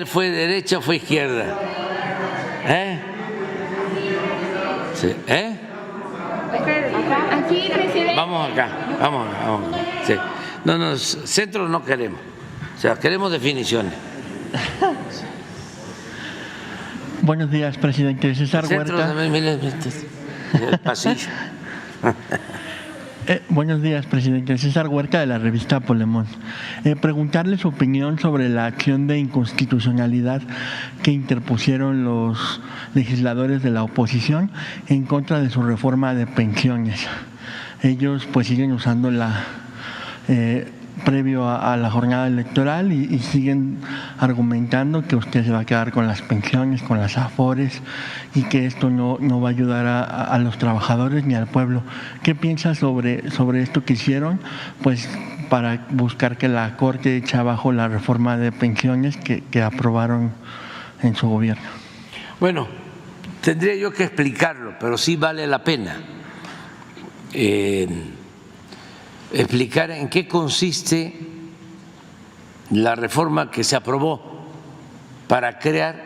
¿Fue derecha o fue izquierda? Sí. Aquí, presidente. Vamos acá. Sí. No, centro no queremos. O sea, queremos definiciones. Buenos días, presidente. César Centro Huerta. también, mire, el pasillo. Buenos días, presidente. César Huerta, de la revista Polemón. Preguntarle su opinión sobre la acción de inconstitucionalidad que interpusieron los legisladores de la oposición en contra de su reforma de pensiones. Ellos pues siguen usando la previo a la jornada electoral y siguen argumentando que usted se va a quedar con las pensiones, con las afores, y que esto no va a ayudar a los trabajadores ni al pueblo. ¿Qué piensa sobre esto que hicieron? Pues para buscar que la Corte eche abajo la reforma de pensiones que aprobaron en su gobierno. Bueno, tendría yo que explicarlo, pero sí vale la pena explicar en qué consiste la reforma que se aprobó para crear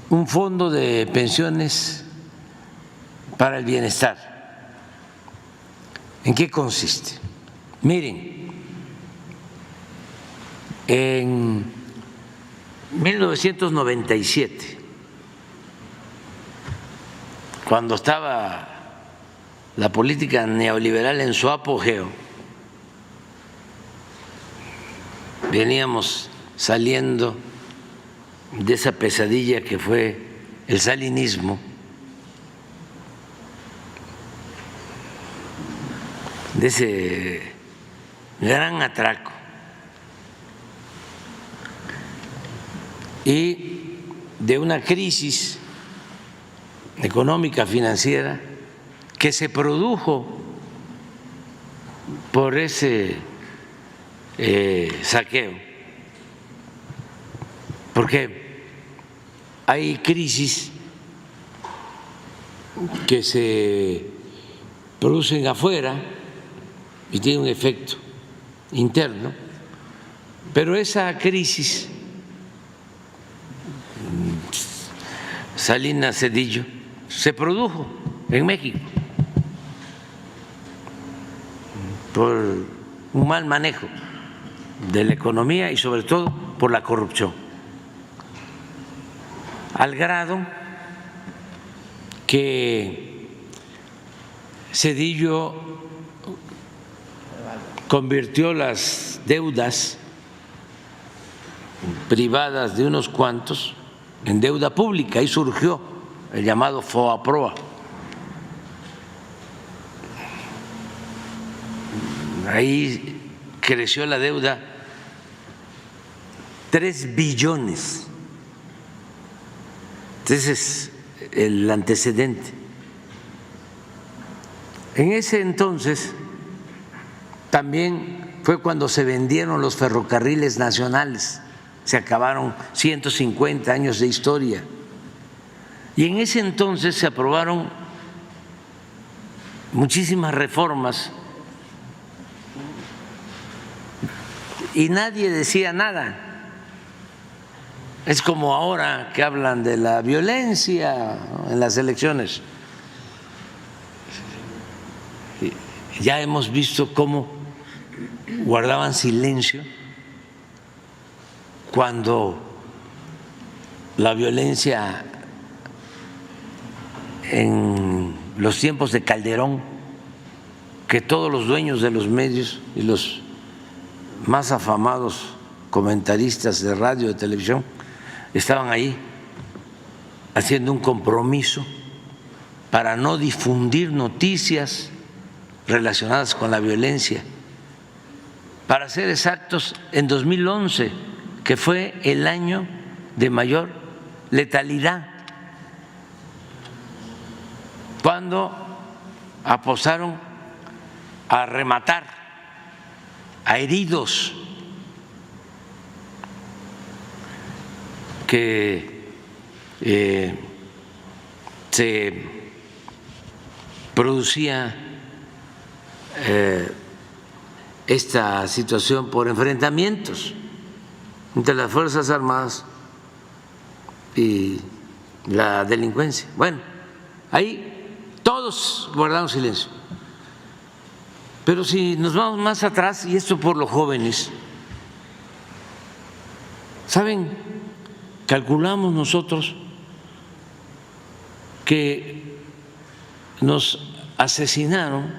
un fondo de pensiones para el bienestar. ¿En qué consiste? Miren, en 1997, cuando estaba la política neoliberal en su apogeo, veníamos saliendo de esa pesadilla que fue el salinismo, de ese gran atraco, y de una crisis económica, financiera, que se produjo por ese saqueo, porque hay crisis que se producen afuera y tienen un efecto interno, pero esa crisis, Salinas, Zedillo, se produjo en México por un mal manejo de la economía y sobre todo por la corrupción, al grado que Zedillo convirtió las deudas privadas de unos cuantos en deuda pública y surgió el llamado FOAPROA. Ahí creció la deuda 3 billones. Ese es el antecedente. En ese entonces también fue cuando se vendieron los ferrocarriles nacionales, se acabaron 150 años de historia. Y en ese entonces se aprobaron muchísimas reformas y nadie decía nada. Es como ahora que hablan de la violencia en las elecciones. Ya hemos visto cómo guardaban silencio cuando la violencia en los tiempos de Calderón, que todos los dueños de los medios y los más afamados comentaristas de radio, de televisión, estaban ahí haciendo un compromiso para no difundir noticias relacionadas con la violencia. Para ser exactos, en 2011, que fue el año de mayor letalidad, cuando apostaron a rematar a heridos que se producía esta situación por enfrentamientos entre las Fuerzas Armadas y la delincuencia. Bueno, ahí todos guardaron silencio. Pero si nos vamos más atrás, y esto por los jóvenes, ¿saben? Calculamos nosotros que nos asesinaron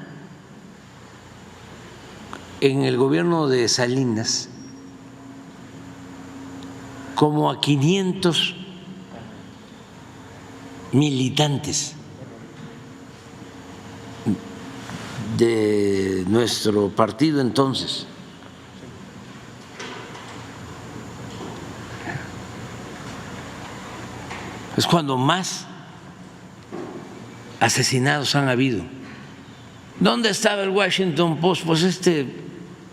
en el gobierno de Salinas como a 500 militantes de nuestro partido entonces. Es cuando más asesinados han habido. ¿Dónde estaba el Washington Post? Pues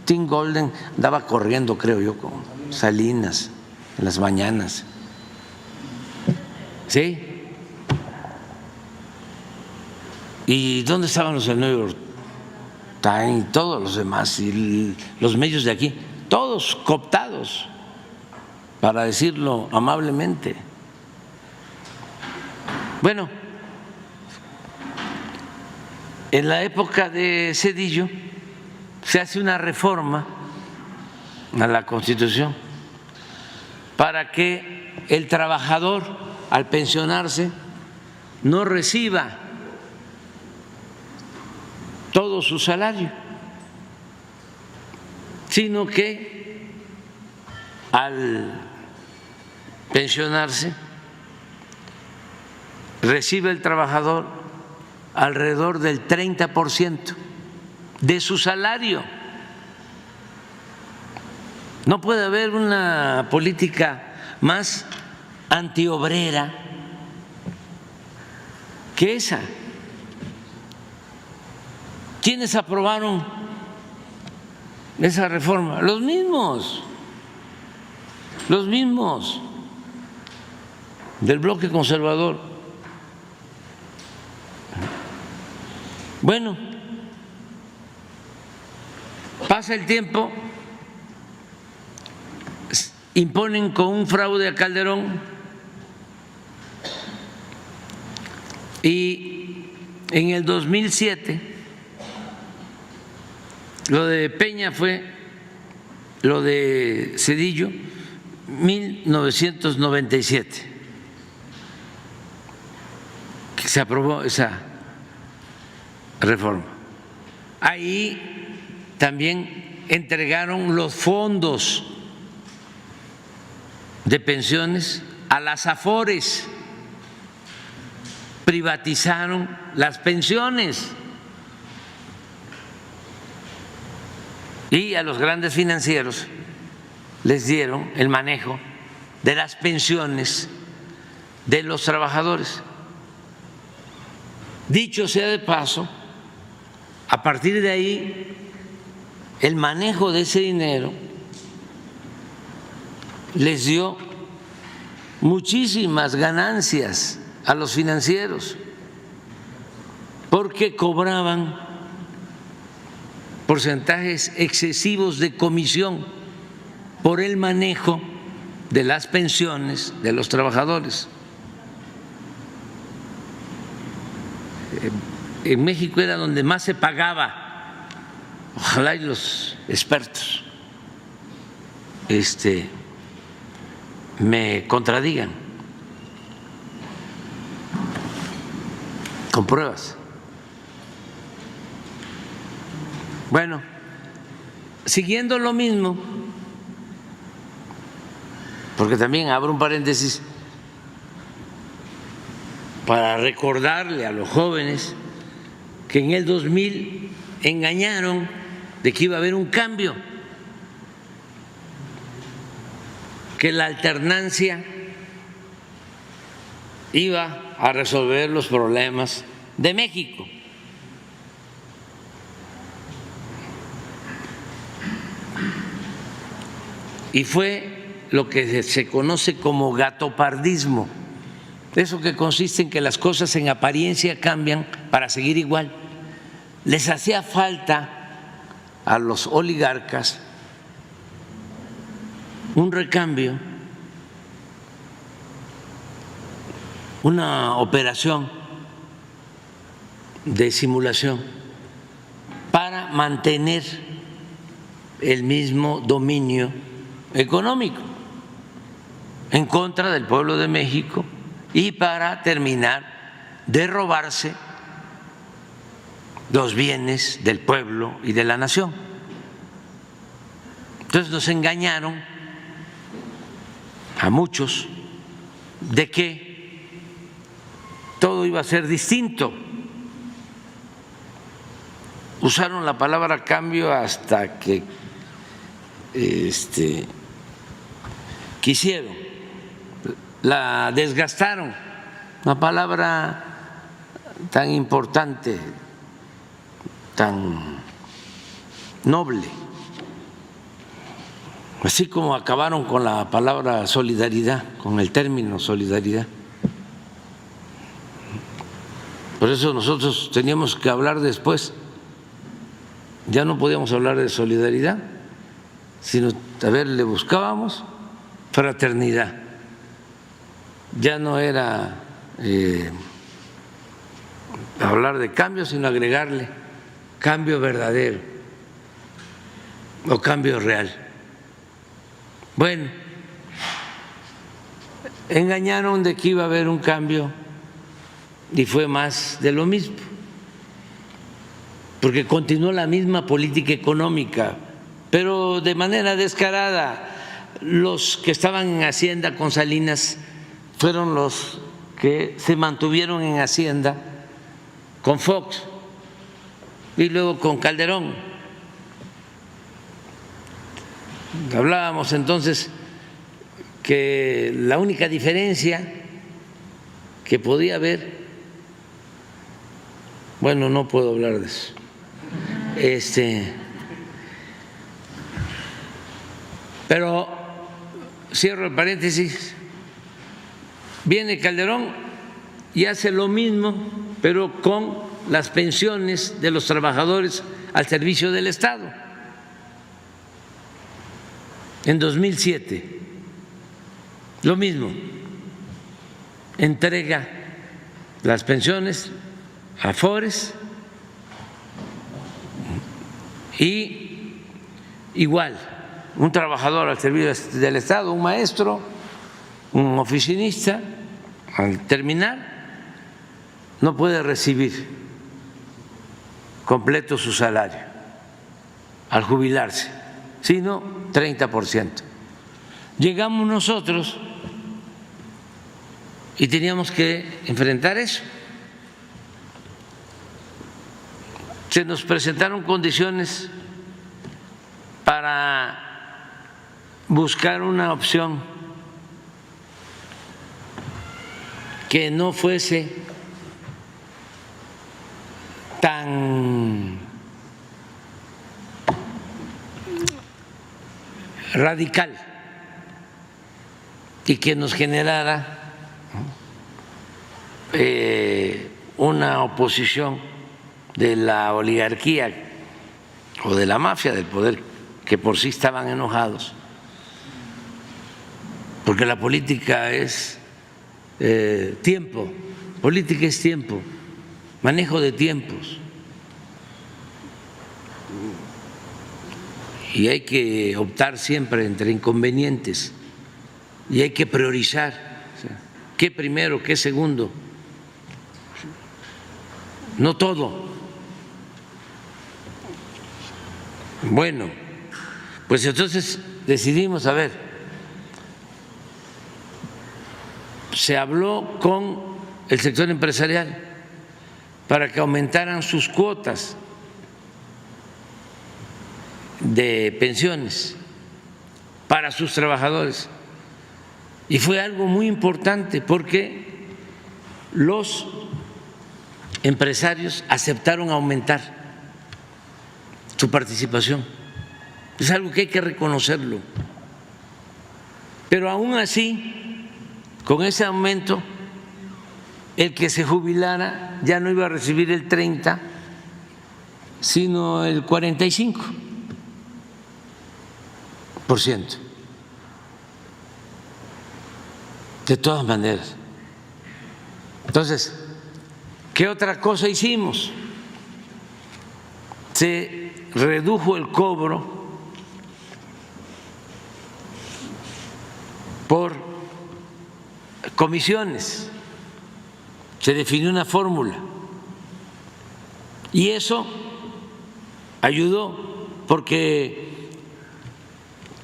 Tim Golden andaba corriendo, creo yo, con Salinas en las mañanas. ¿Sí? ¿Y dónde estaban los del New York Times y todos los demás? Y los medios de aquí, todos cooptados, para decirlo amablemente. Bueno, en la época de Zedillo se hace una reforma a la Constitución para que el trabajador al pensionarse no reciba todo su salario, sino que al pensionarse recibe el trabajador alrededor del 30% de su salario. No puede haber una política más antiobrera que esa. ¿Quiénes aprobaron esa reforma? Los mismos del bloque conservador. Bueno, pasa el tiempo, imponen con un fraude a Calderón y en el 2007 lo de Peña fue lo de Zedillo, 1997, que se aprobó esa reforma. Ahí también entregaron los fondos de pensiones a las Afores, privatizaron las pensiones y a los grandes financieros les dieron el manejo de las pensiones de los trabajadores. Dicho sea de paso, a partir de ahí, el manejo de ese dinero les dio muchísimas ganancias a los financieros, porque cobraban porcentajes excesivos de comisión por el manejo de las pensiones de los trabajadores. En México era donde más se pagaba. Ojalá y los expertos me contradigan con pruebas. Bueno, siguiendo lo mismo, porque también abro un paréntesis para recordarle a los jóvenes que en el 2000 engañaron de que iba a haber un cambio, que la alternancia iba a resolver los problemas de México. Y fue lo que se conoce como gatopardismo, eso que consiste en que las cosas en apariencia cambian para seguir igual. Les hacía falta a los oligarcas un recambio, una operación de simulación para mantener el mismo dominio económico en contra del pueblo de México y para terminar de robarse los bienes del pueblo y de la nación. Entonces nos engañaron a muchos de que todo iba a ser distinto. Usaron la palabra cambio hasta que quisieron, la desgastaron, una palabra tan importante, tan noble, así como acabaron con la palabra solidaridad, con el término solidaridad. Por eso nosotros teníamos que hablar después, ya no podíamos hablar de solidaridad, sino, le buscábamos fraternidad. Ya no era hablar de cambio, sino agregarle cambio verdadero o cambio real. Bueno, engañaron de que iba a haber un cambio y fue más de lo mismo, porque continuó la misma política económica, pero de manera descarada. Los que estaban en Hacienda con Salinas fueron los que se mantuvieron en Hacienda con Fox y luego con Calderón. Hablábamos entonces que la única diferencia que podía haber, bueno, no puedo hablar de eso, pero cierro el paréntesis, viene Calderón y hace lo mismo, pero con las pensiones de los trabajadores al servicio del Estado. En 2007, lo mismo, entrega las pensiones a Afores y igual, un trabajador al servicio del Estado, un maestro, un oficinista, al terminar no puede recibir completo su salario al jubilarse, sino 30%. Llegamos nosotros y teníamos que enfrentar eso. Se nos presentaron condiciones para buscar una opción que no fuese tan radical y que nos generara una oposición de la oligarquía o de la mafia del poder, que por sí estaban enojados, porque la política es tiempo, política es tiempo, manejo de tiempos, y hay que optar siempre entre inconvenientes y hay que priorizar, o sea, qué primero, qué segundo, no todo. Bueno, pues entonces decidimos, se habló con el sector empresarial para que aumentaran sus cuotas de pensiones para sus trabajadores. Y fue algo muy importante porque los empresarios aceptaron aumentar su participación. Es algo que hay que reconocerlo. Pero aún así, con ese aumento, el que se jubilara ya no iba a recibir el 30, sino el 45%. de todas maneras. Entonces, ¿qué otra cosa hicimos? Se redujo el cobro por comisiones, se definió una fórmula y eso ayudó porque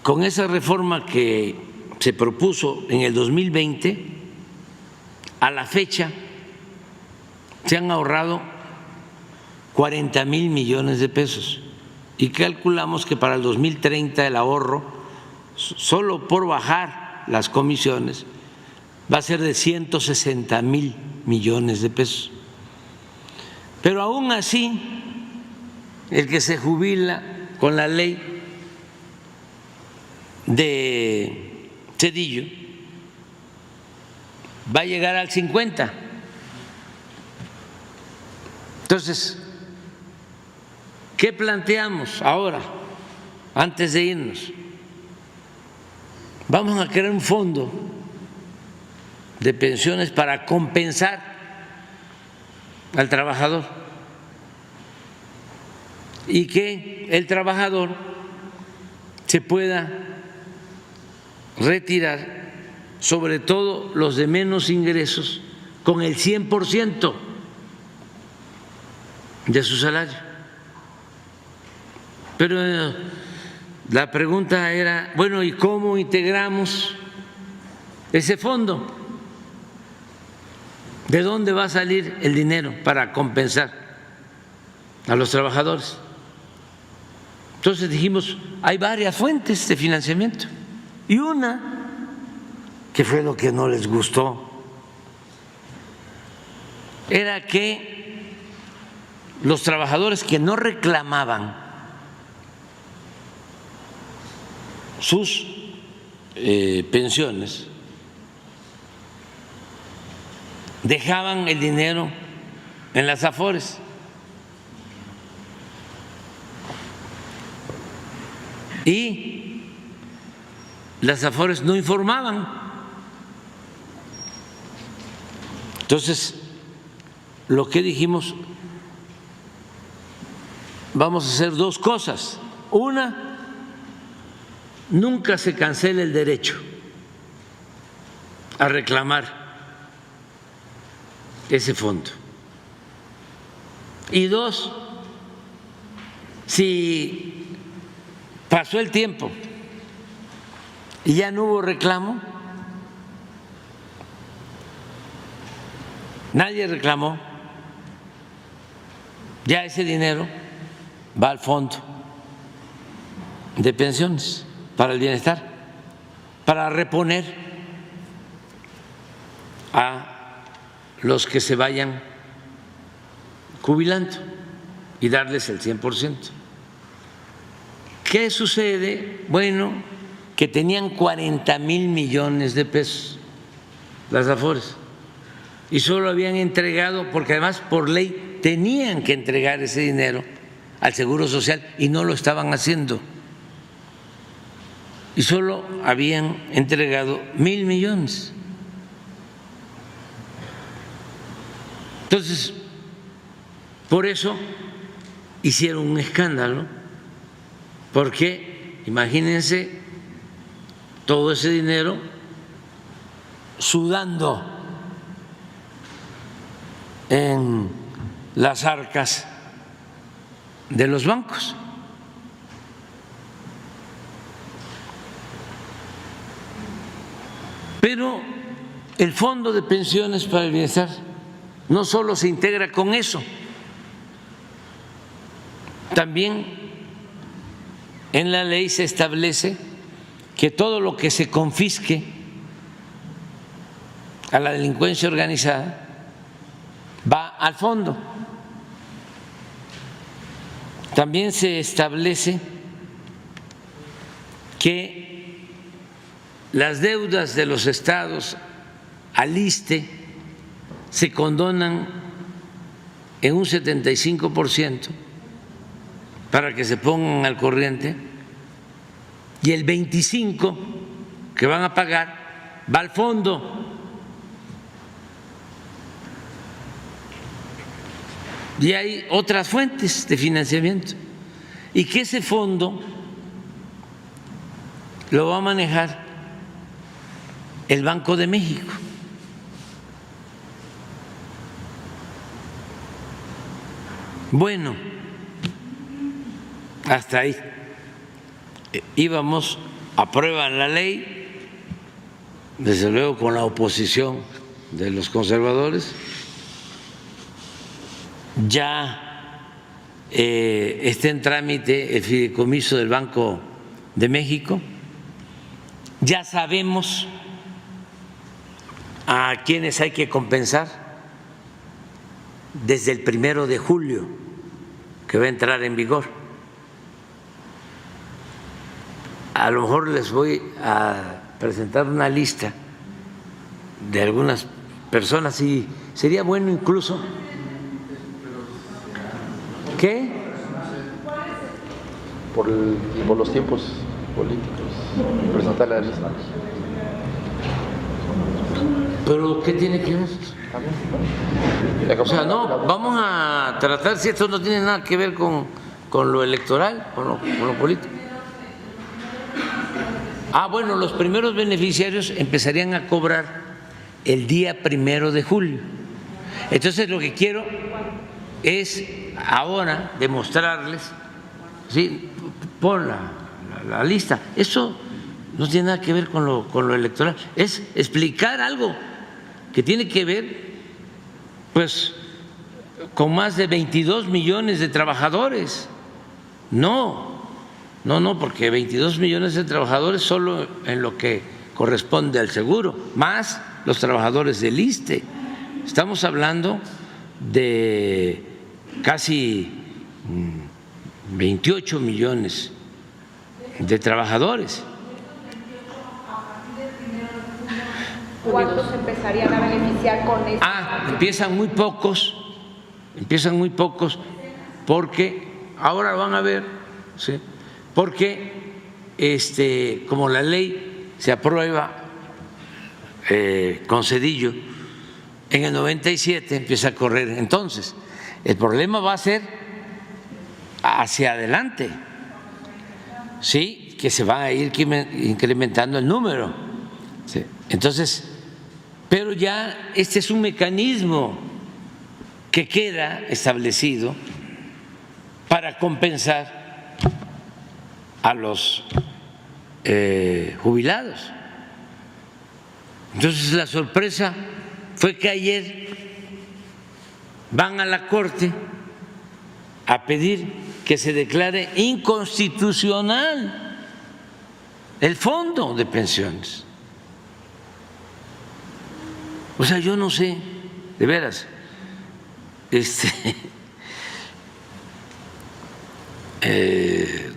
con esa reforma que se propuso en el 2020, a la fecha se han ahorrado 40,000 millones de pesos y calculamos que para el 2030 el ahorro, solo por bajar las comisiones, va a ser de 160,000 millones de pesos. Pero aún así, el que se jubila con la ley de Zedillo va a llegar al 50. Entonces, ¿qué planteamos ahora, antes de irnos? Vamos a crear un fondo de pensiones para compensar al trabajador y que el trabajador se pueda retirar, sobre todo los de menos ingresos, con el 100% de su salario. Pero la pregunta era, bueno, ¿y cómo integramos ese fondo? ¿De dónde va a salir el dinero para compensar a los trabajadores? Entonces dijimos, hay varias fuentes de financiamiento y una, que fue lo que no les gustó, era que los trabajadores que no reclamaban sus pensiones dejaban el dinero en las Afores. Y las Afores no informaban. Entonces, lo que dijimos, vamos a hacer dos cosas. Una, nunca se cancela el derecho a reclamar ese fondo. Y dos, si pasó el tiempo y ya no hubo reclamo, nadie reclamó, ya ese dinero va al fondo de pensiones para el bienestar, para reponer a los que se vayan jubilando y darles el 100%. ¿Qué sucede? Bueno, que tenían 40,000 millones de pesos las Afores y solo habían entregado, porque además por ley tenían que entregar ese dinero al Seguro Social y no lo estaban haciendo, y solo habían entregado 1,000 millones. Entonces, por eso hicieron un escándalo, porque imagínense todo ese dinero sudando en las arcas de los bancos. Pero el Fondo de Pensiones para el Bienestar no solo se integra con eso, también en la ley se establece que todo lo que se confisque a la delincuencia organizada va al fondo. También se establece que las deudas de los estados al ISSSTE se condonan en un 75% para que se pongan al corriente, y el 25% que van a pagar va al fondo y hay otras fuentes de financiamiento, y que ese fondo lo va a manejar el Banco de México. Bueno, hasta ahí íbamos, aprueban la ley, desde luego con la oposición de los conservadores. Ya está en trámite el fideicomiso del Banco de México. Ya sabemos a quienes hay que compensar desde el 1 de julio, que va a entrar en vigor. A lo mejor les voy a presentar una lista de algunas personas y sería bueno incluso. ¿Qué? Por los tiempos políticos, presentar la lista. ¿Pero qué tiene que ver? O sea, no, vamos a tratar si esto no tiene nada que ver con lo electoral, con lo político. Bueno, los primeros beneficiarios empezarían a cobrar el día 1 de julio. Entonces lo que quiero es ahora demostrarles, ¿sí? Pon la lista. Eso no tiene nada que ver con lo electoral, es explicar algo que tiene que ver pues con más de 22 millones de trabajadores. No, porque 22 millones de trabajadores solo en lo que corresponde al seguro, más los trabajadores del ISSSTE. Estamos hablando de casi 28 millones de trabajadores. ¿Cuántos empezarían a beneficiar con esto? Empiezan muy pocos, porque ahora lo van a ver, ¿sí? Porque como la ley se aprueba con Zedillo, en el 97 empieza a correr. Entonces, el problema va a ser hacia adelante, sí, que se va a ir incrementando el número, ¿sí? Entonces, pero ya este es un mecanismo que queda establecido para compensar a los jubilados. Entonces la sorpresa fue que ayer van a la Corte a pedir que se declare inconstitucional el fondo de pensiones. O sea, yo no sé, de veras,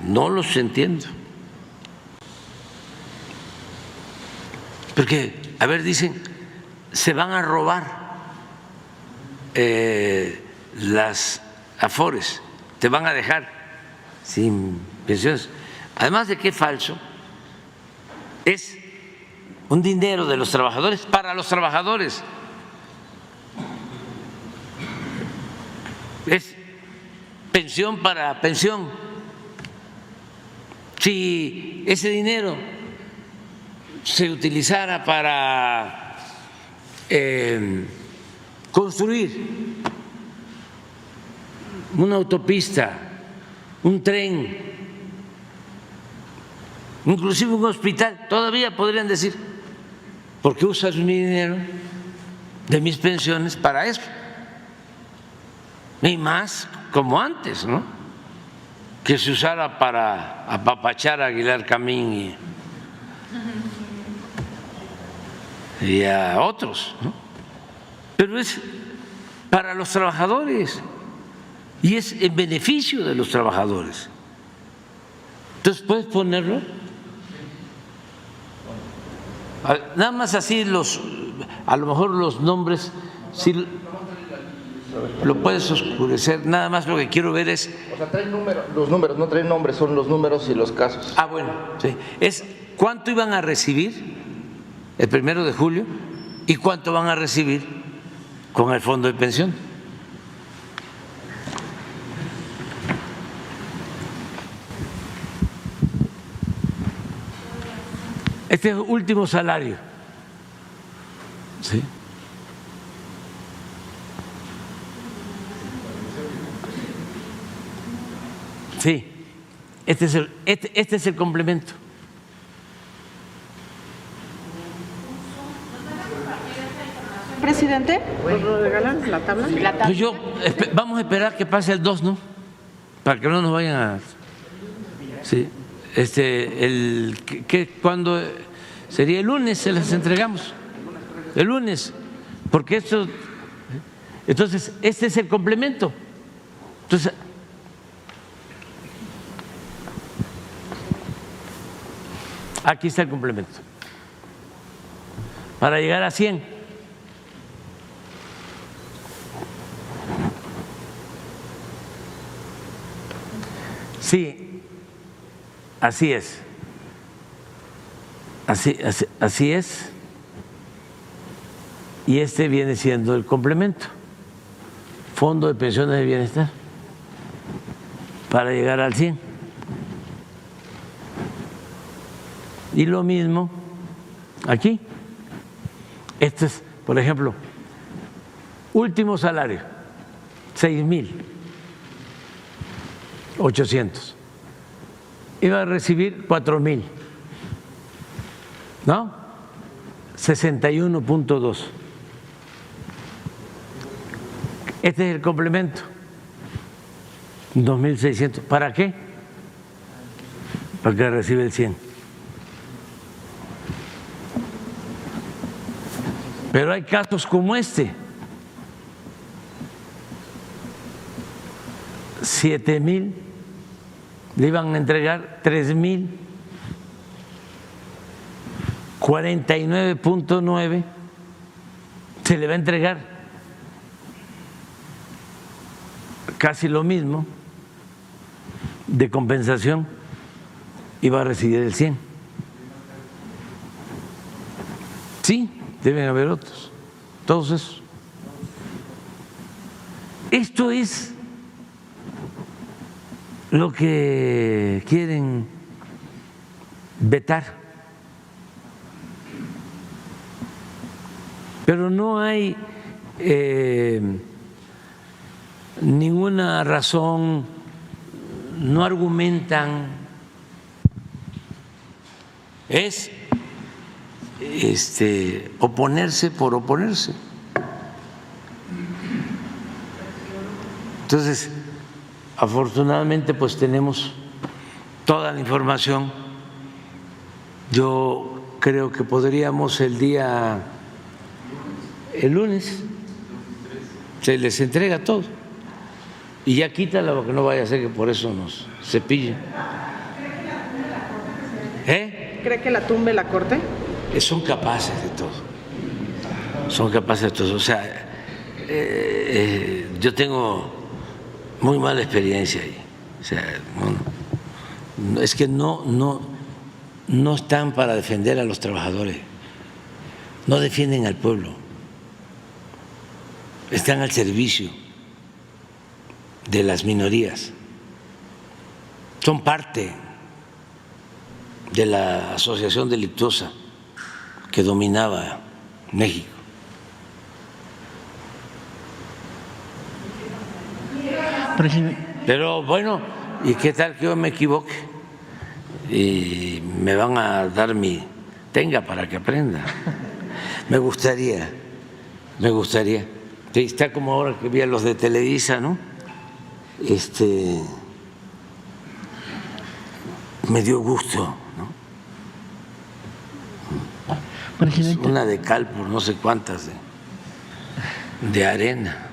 no los entiendo. Porque, a ver, dicen, se van a robar las afores, te van a dejar sin pensiones. Además de que es falso, es un dinero de los trabajadores para los trabajadores. Es pensión para pensión. Si ese dinero se utilizara para construir una autopista, un tren, inclusive un hospital, todavía podrían decir, ¿por qué usas mi dinero de mis pensiones para eso? Y más como antes, ¿no? Que se usara para apapachar a Aguilar Camín y a otros, ¿no? Pero es para los trabajadores y es en beneficio de los trabajadores. Entonces, ¿puedes ponerlo? Nada más así a lo mejor los nombres, si lo puedes oscurecer, nada más lo que quiero ver es… O sea, traen los números, no traen nombres, son los números y los casos. Bueno, sí, es cuánto iban a recibir el 1 de julio y cuánto van a recibir con el fondo de pensión. Este es el último salario. ¿Sí? Sí, este es el complemento. Presidente, ¿nos regalan la tabla? Pues vamos a esperar que pase el 2, ¿no? Para que no nos vayan a... Sí, ¿cuándo sería? El lunes se las entregamos. El lunes, porque esto... Entonces, este es el complemento. Entonces, aquí está el complemento. Para llegar a 100. Sí, así es. Así es. Y este viene siendo el complemento. Fondo de Pensiones de Bienestar. Para llegar al 100. Y lo mismo aquí. Este es, por ejemplo, último salario, 6,800. Iba a recibir 4,000, ¿no? 61.2. Este es el complemento, 2,600. ¿Para qué? Para que reciba el 100. Pero hay casos como este, 7,000, le iban a entregar 3,000, 49.9 se le va a entregar casi lo mismo de compensación y va a recibir el 100. Sí, deben haber otros, todos esos. Esto es lo que quieren vetar. Pero no hay ninguna razón, no argumentan, es oponerse por oponerse. Entonces, afortunadamente, pues tenemos toda la información. Yo creo que podríamos el lunes, se les entrega todo y ya quítala porque no vaya a ser que por eso nos cepillen. ¿Cree que la tumbe la Corte? Son capaces de todo, son capaces de todo. O sea, yo tengo muy mala experiencia ahí. O sea, es que no están para defender a los trabajadores, no defienden al pueblo, están al servicio de las minorías, son parte de la asociación delictuosa que dominaba México. Pero bueno, ¿y qué tal que yo me equivoque? Y me van a dar tenga para que aprenda. Me gustaría. Está como ahora que vi a los de Televisa, ¿no? Me dio gusto, ¿no? Presidente. Una de cal por no sé cuántas de arena.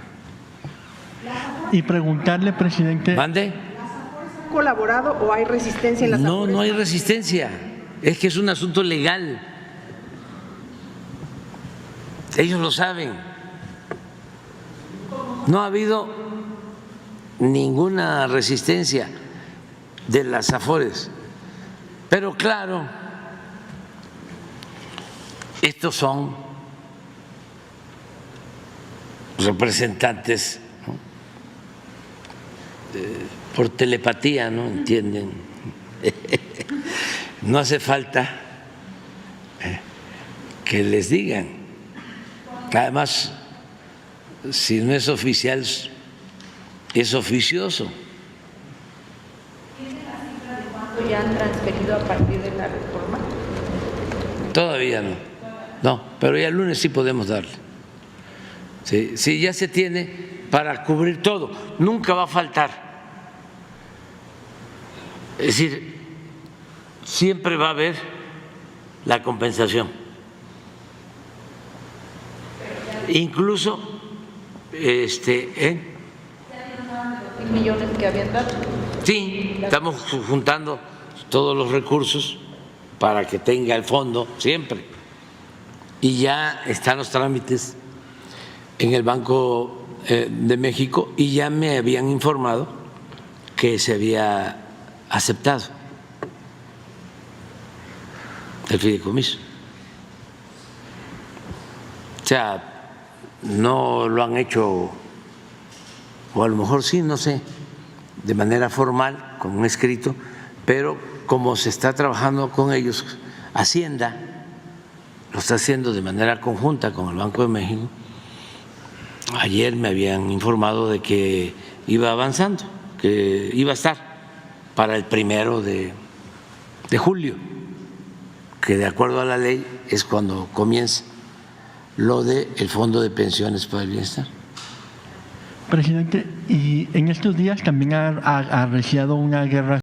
Y preguntarle, presidente. ¿Mande? ¿Ha colaborado o hay resistencia en las Afores? No hay resistencia. Es que es un asunto legal. Ellos lo saben. No ha habido ninguna resistencia de las Afores. Pero claro, estos son representantes, ¿no? Por telepatía, ¿no? Entienden. No hace falta que les digan. Además, si no es oficial, es oficioso. ¿Cuánto ya han transferido a partir de la reforma? Todavía no, pero ya el lunes sí podemos darle. Sí, ya se tiene para cubrir todo, nunca va a faltar. Es decir, siempre va a haber la compensación. Incluso millones que habían dado. Sí, estamos juntando todos los recursos para que tenga el fondo siempre. Y ya están los trámites en el Banco de México y ya me habían informado que se había aceptado el fideicomiso. O sea, no lo han hecho, o a lo mejor sí, no sé, de manera formal, con un escrito, pero como se está trabajando con ellos, Hacienda lo está haciendo de manera conjunta con el Banco de México. Ayer me habían informado de que iba avanzando, que iba a estar para el 1 de julio, que de acuerdo a la ley es cuando comienza lo del Fondo de Pensiones para el Bienestar. Presidente, y en estos días también ha arreciado una guerra